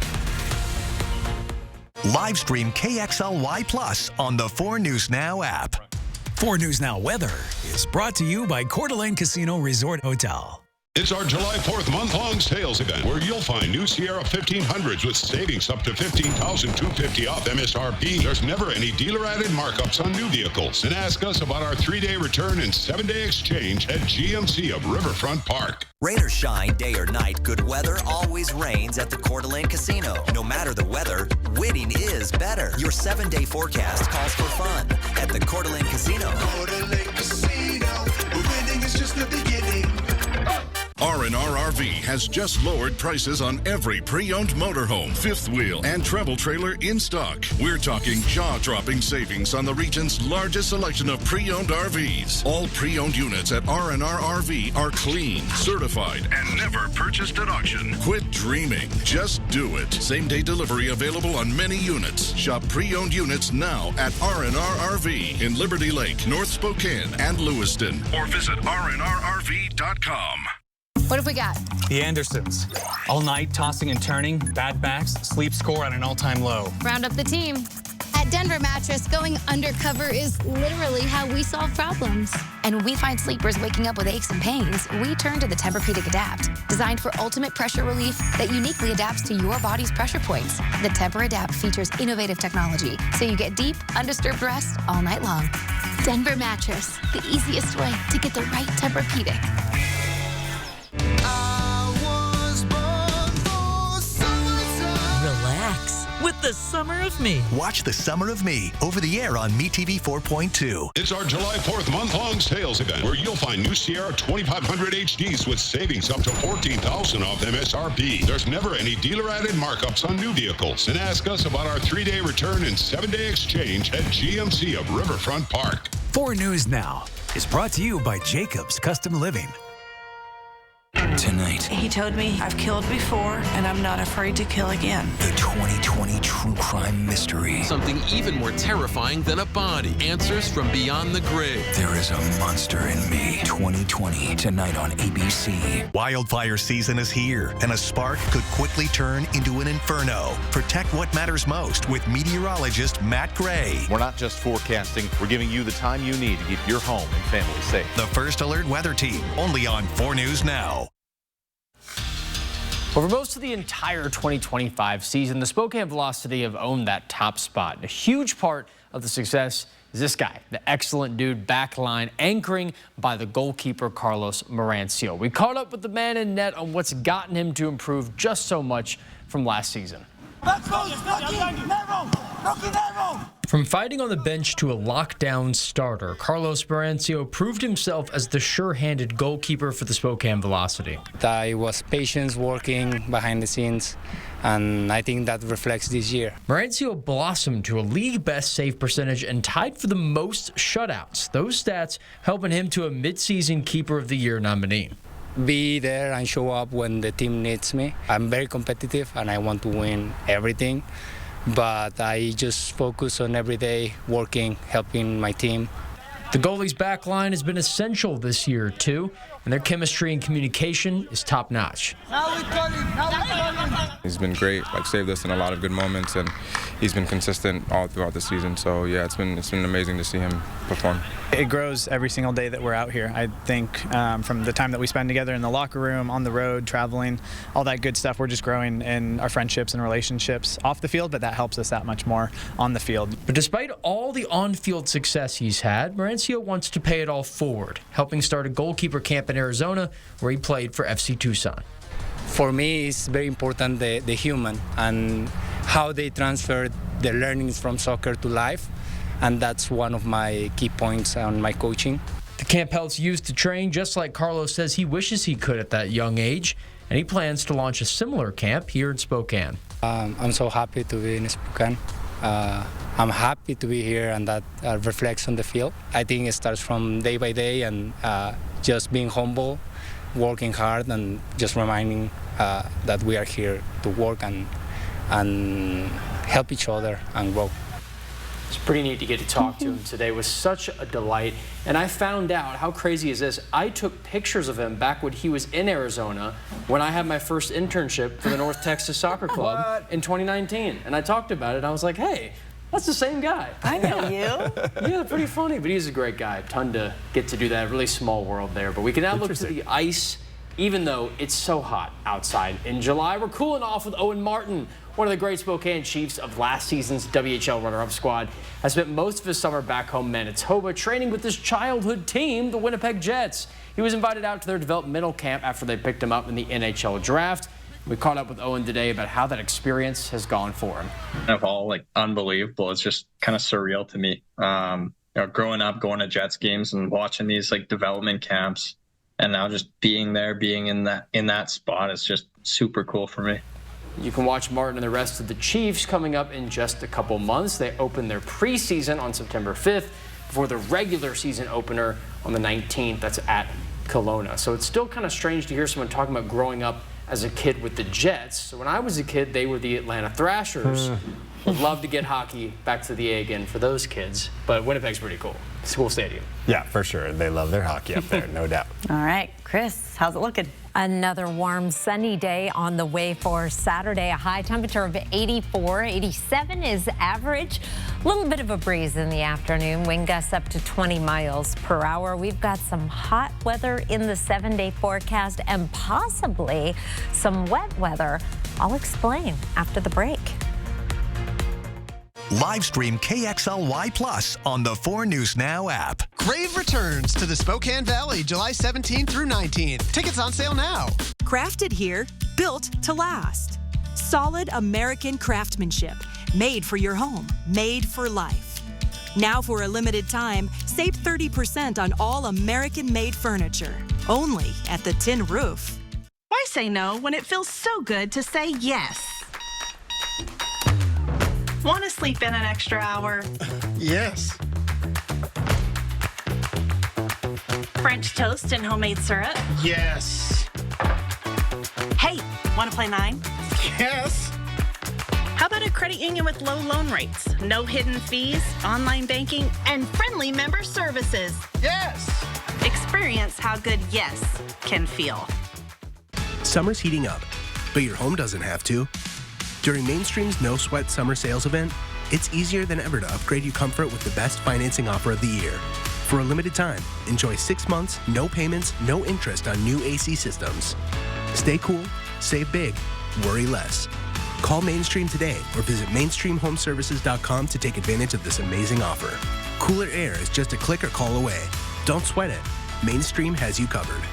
Live stream KXLY Plus on the 4 News Now app. 4 News Now weather is brought to you by Coeur d'Alene Casino Resort Hotel. It's our July 4th month-long sales event where you'll find new Sierra 1500s with savings up to $15,250 off MSRP. There's never any dealer-added markups on new vehicles. And ask us about our 3-day return and 7-day exchange at GMC of Riverfront Park. Rain or shine, day or night, good weather always reigns at the Coeur d'Alene Casino. No matter the weather, winning is better. Your 7-day forecast calls for fun at the Coeur d'Alene Casino. Coeur d'Alene Casino, winning is just the beginning. R&R RV has just lowered prices on every pre-owned motorhome, fifth wheel, and travel trailer in stock. We're talking jaw-dropping savings on the region's largest selection of pre-owned RVs. All pre-owned units at R&R RV are clean, certified, and never purchased at auction. Quit dreaming. Just do it. Same-day delivery available on many units. Shop pre-owned units now at R&R RV in Liberty Lake, North Spokane, and Lewiston. Or visit rnrrv.com. What have we got? The Andersons. All night, tossing and turning, bad backs, sleep score at an all-time low. Round up the team. At Denver Mattress, going undercover is literally how we solve problems. And when we find sleepers waking up with aches and pains, we turn to the Tempur-Pedic Adapt, designed for ultimate pressure relief that uniquely adapts to your body's pressure points. The Tempur-Adapt features innovative technology, so you get deep, undisturbed rest all night long. Denver Mattress, the easiest way to get the right Tempur-Pedic. Relax with The Summer of Me. Watch The Summer of Me over the air on MeTV 4.2. It's our July 4th month-long sales event where you'll find new Sierra 2500 HDs with savings up to $14,000 off MSRP. There's never any dealer-added markups on new vehicles. And ask us about our 3-day return and 7-day exchange at GMC of Riverfront Park. 4 News Now is brought to you by Jacobs Custom Living. Tonight, He told me, I've killed before, and I'm not afraid to kill again. the 2020 true crime mystery. Something even more terrifying than a body. Answers from beyond the grave. There is a monster in me. 2020, tonight on ABC. Wildfire season is here, and a spark could quickly turn into an inferno. Protect what matters most with meteorologist Matt Gray. We're not just forecasting, we're giving you the time you need to keep your home and family safe. The First Alert Weather Team, only on 4 News Now. Over most of the entire 2025 season, the Spokane Velocity have owned that top spot. A huge part of the success is this guy, the excellent dude back line, anchoring by the goalkeeper Carlos Merancio. We caught up with the man in net on what's gotten him to improve just so much from last season. From fighting on the bench to a lockdown starter, Carlos Merancio proved himself as the sure-handed goalkeeper for the Spokane Velocity. I was patient working behind the scenes, and I think that reflects this year. Merancio blossomed to a league-best save percentage and tied for the most shutouts. Those stats helping him to a mid-season Keeper of the Year nominee. Be there and show up when the team needs me. I'm very competitive and I want to win everything, but I just focus on every day working, helping my team. The goalie's back line has been essential this year, too, and their chemistry and communication is top-notch. He's been great, saved us in a lot of good moments, and he's been consistent all throughout the season. So yeah, it's been amazing to see him perform. It grows every single day that we're out here. I think from the time that we spend together in the locker room, on the road, traveling, all that good stuff, we're just growing in our friendships and relationships off the field, but that helps us that much more on the field. But despite all the on-field success he's had, Merancio wants to pay it all forward, helping start a goalkeeper camp in Arizona, where he played for FC Tucson. For me, it's very important the human and how they transfer the learnings from soccer to life, and that's one of my key points on my coaching. The camp helps youth to train, just like Carlos says he wishes he could at that young age, and he plans to launch a similar camp here in Spokane. I'm so happy to be in Spokane. I'm happy to be here, and that reflects on the field. I think it starts from day by day and just being humble working hard and just reminding that we are here to work and help each other and grow. It's pretty neat to get to talk to him today. It was such a delight. And I found out, how crazy is this? I took pictures of him back when he was in Arizona when I had my first internship for the North Texas Soccer Club in 2019. And I talked about it. I was like, hey, that's the same guy. I know you. Yeah, pretty funny. But he's a great guy. Ton to get to do that. Really small world there. But we can now look to the ice, even though it's so hot outside in July. We're cooling off with Owen Martin. One of the great Spokane Chiefs of last season's WHL runner-up squad has spent most of his summer back home in Manitoba training with his childhood team, the Winnipeg Jets. He was invited out to their developmental camp after they picked him up in the NHL draft. We caught up with Owen today about how that experience has gone for him. Of all, like, unbelievable. It's just kind of surreal to me. You know, growing up, going to Jets games and watching these like development camps, and now just being there, being in that spot is just super cool for me. You can watch Martin and the rest of the Chiefs coming up in just a couple months. They open their preseason on September 5th before the regular season opener on the 19th. That's at Kelowna. So it's still kind of strange to hear someone talking about growing up as a kid with the Jets. So when I was a kid, they were the Atlanta Thrashers. Would love to get hockey back to the A again for those kids. But Winnipeg's pretty cool. It's a cool stadium. Yeah, for sure. They love their hockey up there, no doubt. All right, Chris, how's it looking? Another warm, sunny day on the way for Saturday. A high temperature of 84. 87 is average. A little bit of a breeze in the afternoon. Wind gusts up to 20 miles per hour. We've got some hot weather in the 7-day forecast and possibly some wet weather. I'll explain after the break. Live stream KXLY Plus on the 4 News Now app. Crave returns to the Spokane Valley July 17th through 19th. Tickets on sale now. Crafted here, built to last. Solid American craftsmanship. Made for your home, made for life. Now for a limited time, save 30% on all American-made furniture. Only at the Tin Roof. Why say no when it feels so good to say yes? Want to sleep in an extra hour? Yes. French toast and homemade syrup? Yes. Hey, want to play 9? Yes. How about a credit union with low loan rates, no hidden fees, online banking, and friendly member services? Yes. Experience how good yes can feel. Summer's heating up, but your home doesn't have to. During Mainstream's No Sweat Summer Sales event, it's easier than ever to upgrade your comfort with the best financing offer of the year. For a limited time, enjoy 6 months, no payments, no interest on new AC systems. Stay cool, save big, worry less. Call Mainstream today or visit mainstreamhomeservices.com to take advantage of this amazing offer. Cooler air is just a click or call away. Don't sweat it. Mainstream has you covered.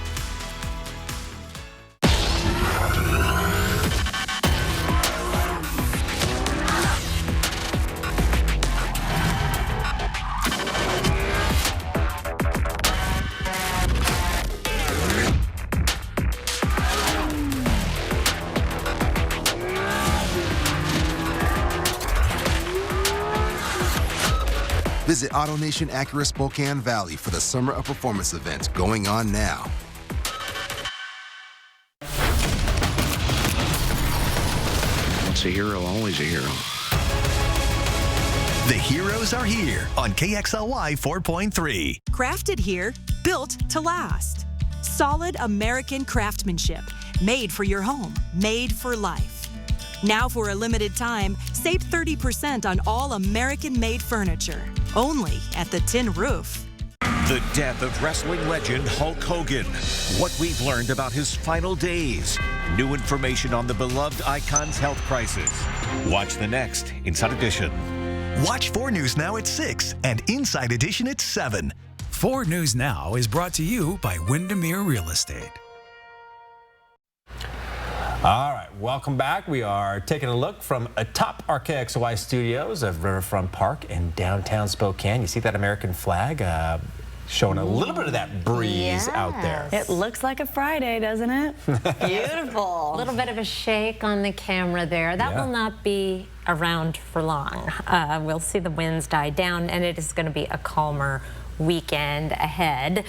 Visit AutoNation Acura Spokane Valley for the Summer of Performance event going on now. Once a hero, always a hero. The heroes are here on KXLY 4.3. Crafted here, built to last. Solid American craftsmanship. Made for your home, made for life. Now for a limited time, save 30% on all American-made furniture. Only at the Tin Roof. The death of wrestling legend Hulk Hogan. What we've learned about his final days. New information on the beloved icon's health crisis. Watch the next Inside Edition. Watch 4 News Now at 6 and Inside Edition at 7. 4 News Now is brought to you by Windermere Real Estate. All right, welcome back. We are taking a look from atop our KXLY studios of Riverfront Park in downtown Spokane. You see that American flag showing a little bit of that breeze out there. It looks like a Friday, doesn't it? Beautiful. A little bit of a shake on the camera there. That will not be around for long. We'll see the winds die down, and it is going to be a calmer weekend ahead.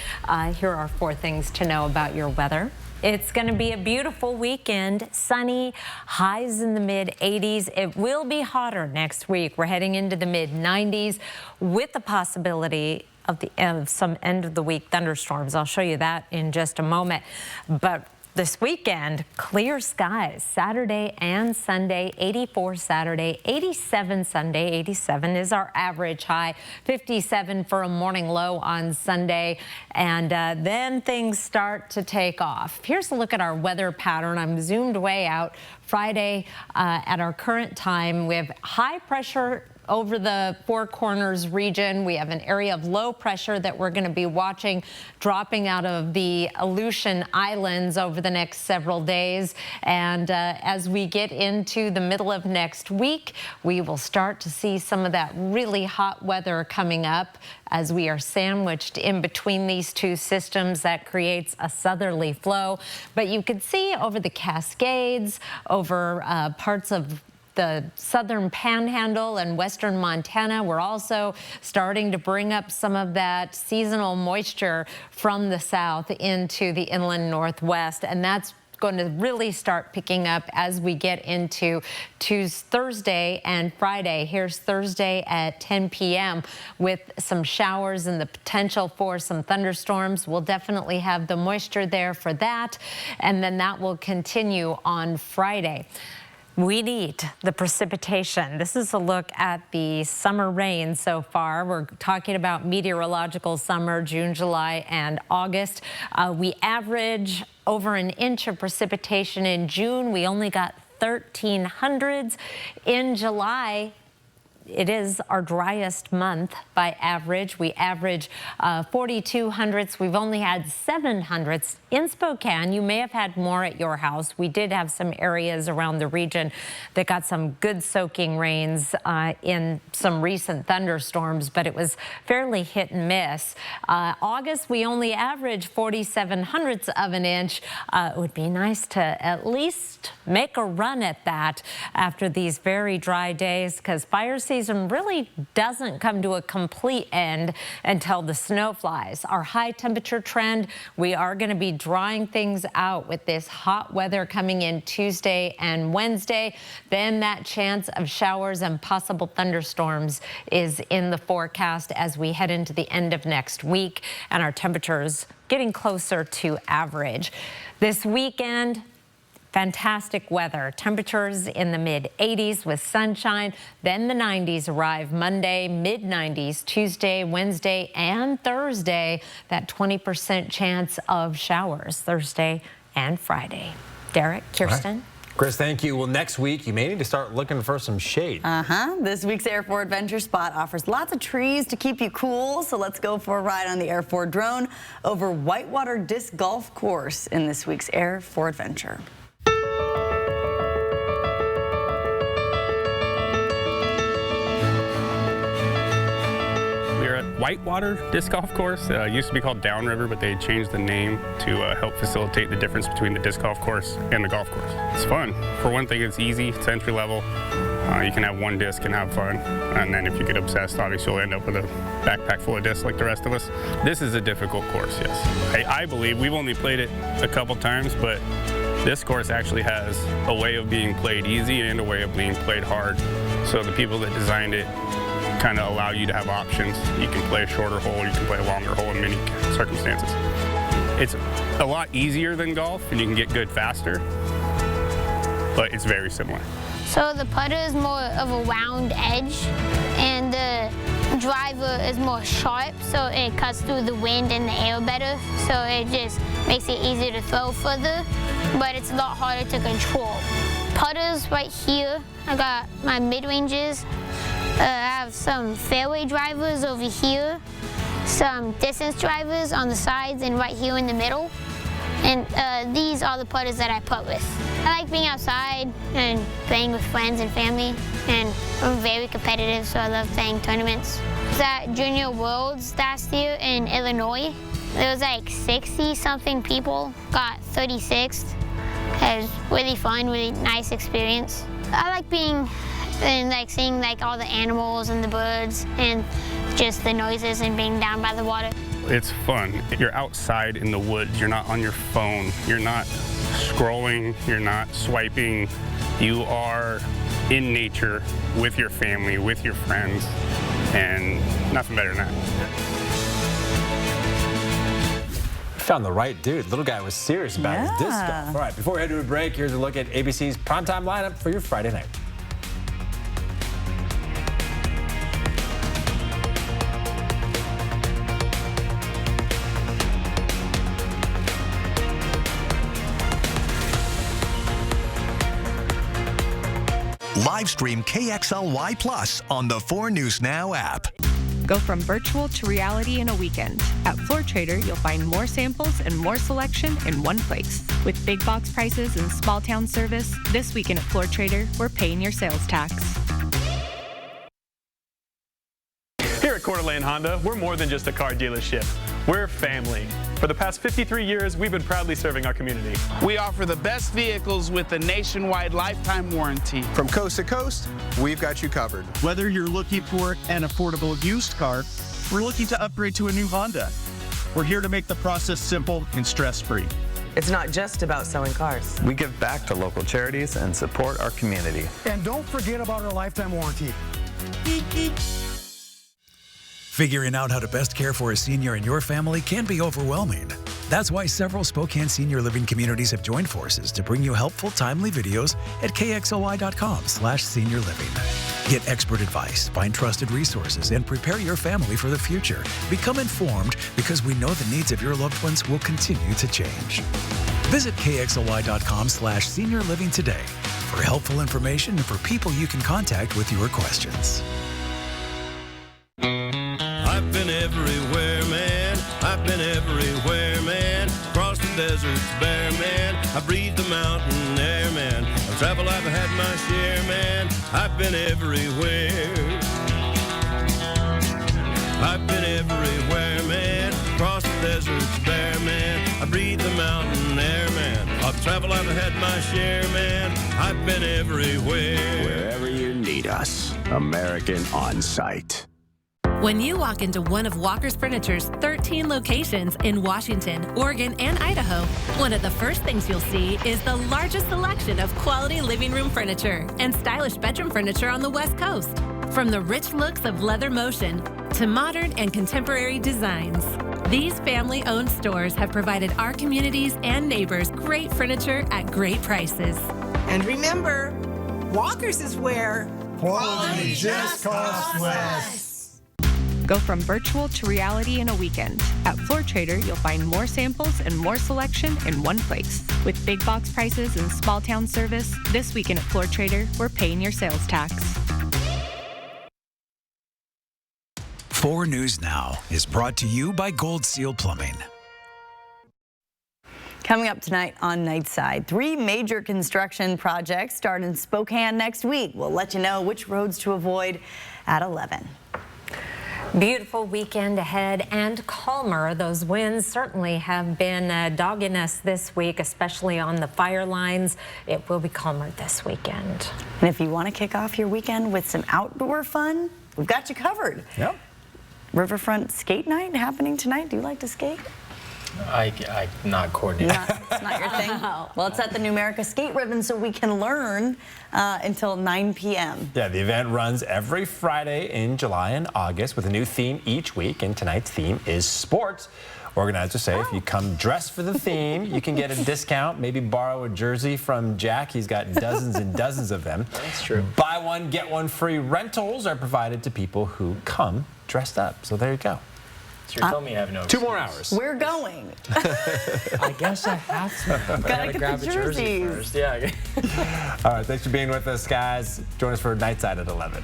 Here are 4 things to know about your weather. It's going to be a beautiful weekend, sunny, highs in the mid-80s. It will be hotter next week. We're heading into the mid-90s with the possibility of some end-of-the-week thunderstorms. I'll show you that in just a moment. But this weekend, clear skies, Saturday and Sunday, 84 Saturday, 87 Sunday, 87 is our average high, 57 for a morning low on Sunday, and then things start to take off. Here's a look at our weather pattern. I'm zoomed way out. Friday at our current time, we have high pressure over the Four Corners region. We have an area of low pressure that we're going to be watching dropping out of the Aleutian Islands over the next several days. And as we get into the middle of next week, we will start to see some of that really hot weather coming up as we are sandwiched in between these two systems. That creates a southerly flow. But you can see over the Cascades, over parts of the southern panhandle and western Montana, we're also starting to bring up some of that seasonal moisture from the south into the inland northwest, and that's going to really start picking up as we get into Thursday and Friday. Here's Thursday at 10 p.m. with some showers and the potential for some thunderstorms. We'll definitely have the moisture there for that, and then that will continue on Friday. We need the precipitation. This is a look at the summer rain so far. We're talking about meteorological summer, June, July, and August. We average over an inch of precipitation in June. We only got 1,300s. In July, it is our driest month by average. We average 4,200s. We've only had 700s in Spokane. You may have had more at your house. We did have some areas around the region that got some good soaking rains in some recent thunderstorms, but it was fairly hit and miss. August, we only average 4,700ths of an inch. It would be nice to at least make a run at that after these very dry days, because fire season really doesn't come to a complete end until the snow flies. Our high temperature trend, we are going to be drying things out with this hot weather coming in Tuesday and Wednesday. Then that chance of showers and possible thunderstorms is in the forecast as we head into the end of next week, and our temperatures getting closer to average. This weekend, fantastic weather. Temperatures in the mid-80s with sunshine. Then the 90s arrive Monday, mid-90s Tuesday, Wednesday, and Thursday. That 20% chance of showers Thursday and Friday. Derek, Kirsten. Right. Chris, thank you. Well, next week, you may need to start looking for some shade. This week's Air 4 Adventure spot offers lots of trees to keep you cool. So let's go for a ride on the Air 4 drone over Whitewater Disc Golf Course in this week's Air 4 Adventure. Whitewater Disc Golf Course. It used to be called Downriver, but they changed the name to help facilitate the difference between the disc golf course and the golf course. It's fun. For one thing, it's easy. It's entry level. You can have one disc and have fun. And then if you get obsessed, obviously you'll end up with a backpack full of discs like the rest of us. This is a difficult course, yes. I believe we've only played it a couple times, but this course actually has a way of being played easy and a way of being played hard. So the people that designed it kind of allow you to have options. You can play a shorter hole, you can play a longer hole in many circumstances. It's a lot easier than golf and you can get good faster, but it's very similar. So the putter is more of a round edge and the driver is more sharp, so it cuts through the wind and the air better, so it just makes it easier to throw further, but it's a lot harder to control. Putters right here, I got my mid-ranges. I have some fairway drivers over here, some distance drivers on the sides and right here in the middle. And these are the putters that I putt with. I like being outside and playing with friends and family, and I'm very competitive, so I love playing tournaments. I was at Junior Worlds last year in Illinois. There was like 60-something people, got 36th. It was really fun, really nice experience. I like being and like seeing like all the animals and the birds and just the noises and being down by the water. It's fun. You're outside in the woods. You're not on your phone. You're not scrolling. You're not swiping. You are in nature with your family, with your friends, and nothing better than that. Found the right dude. Little guy was serious about his disc golf. All right, before we head to a break, here's a look at ABC's primetime lineup for your Friday night. Live stream KXLY Plus on the 4 News Now app. Go from virtual to reality in a weekend. At Floor Trader, you'll find more samples and more selection in one place. With big box prices and small town service, this weekend at Floor Trader, we're paying your sales tax. Here at Coeur d'Alene Honda, we're more than just a car dealership. We're family. For the past 53 years, we've been proudly serving our community. We offer the best vehicles with a nationwide lifetime warranty. From coast to coast, we've got you covered. Whether you're looking for an affordable used car, we're looking to upgrade to a new Honda. We're here to make the process simple and stress-free. It's not just about selling cars. We give back to local charities and support our community. And don't forget about our lifetime warranty. Figuring out how to best care for a senior in your family can be overwhelming. That's why several Spokane senior living communities have joined forces to bring you helpful, timely videos at kxly.com/seniorliving. Get expert advice, find trusted resources, and prepare your family for the future. Become informed because we know the needs of your loved ones will continue to change. Visit kxly.com/seniorliving today for helpful information and for people you can contact with your questions. I've been everywhere, man. I've been everywhere, man. Across the deserts bare, man. I breathe the mountain air, man. I've traveled, I've had my share, man. I've been everywhere. I've been everywhere, man. Across the deserts bare, man. I breathe the mountain air, man. I've traveled, I've had my share, man. I've been everywhere. Wherever you need us, American On Site. When you walk into one of Walker's Furniture's 13 locations in Washington, Oregon, and Idaho, one of the first things you'll see is the largest selection of quality living room furniture and stylish bedroom furniture on the West Coast. From the rich looks of Leather Motion to modern and contemporary designs, these family-owned stores have provided our communities and neighbors great furniture at great prices. And remember, Walker's is where quality just costs less. Go from virtual to reality in a weekend. At Floor Trader, you'll find more samples and more selection in one place. With big box prices and small town service, this weekend at Floor Trader, we're paying your sales tax. 4 News Now is brought to you by Gold Seal Plumbing. Coming up tonight on Nightside, 3 major construction projects start in Spokane next week. We'll let you know which roads to avoid at 11. Beautiful weekend ahead and calmer. Those winds certainly have been dogging us this week, especially on the fire lines. It will be calmer this weekend. And if you want to kick off your weekend with some outdoor fun, we've got you covered. Yep. Riverfront Skate Night happening tonight. Do you like to skate? I'm not coordinated. It's not your thing? Well, it's at the Numerica Skate Ribbon, so we can learn until 9 p.m. Yeah, the event runs every Friday in July and August with a new theme each week, and tonight's theme is sports. Organizers say if you come dressed for the theme, you can get a discount, maybe borrow a jersey from Jack. He's got dozens and dozens of them. That's true. Buy one, get one free. Rentals are provided to people who come dressed up. So there you go. So you're telling me I have no 2 more hours. We're going. I guess I have to. Gotta get grab the a jersey jerseys. first. Yeah. All right, thanks for being with us, guys. Join us for Nightside at 11.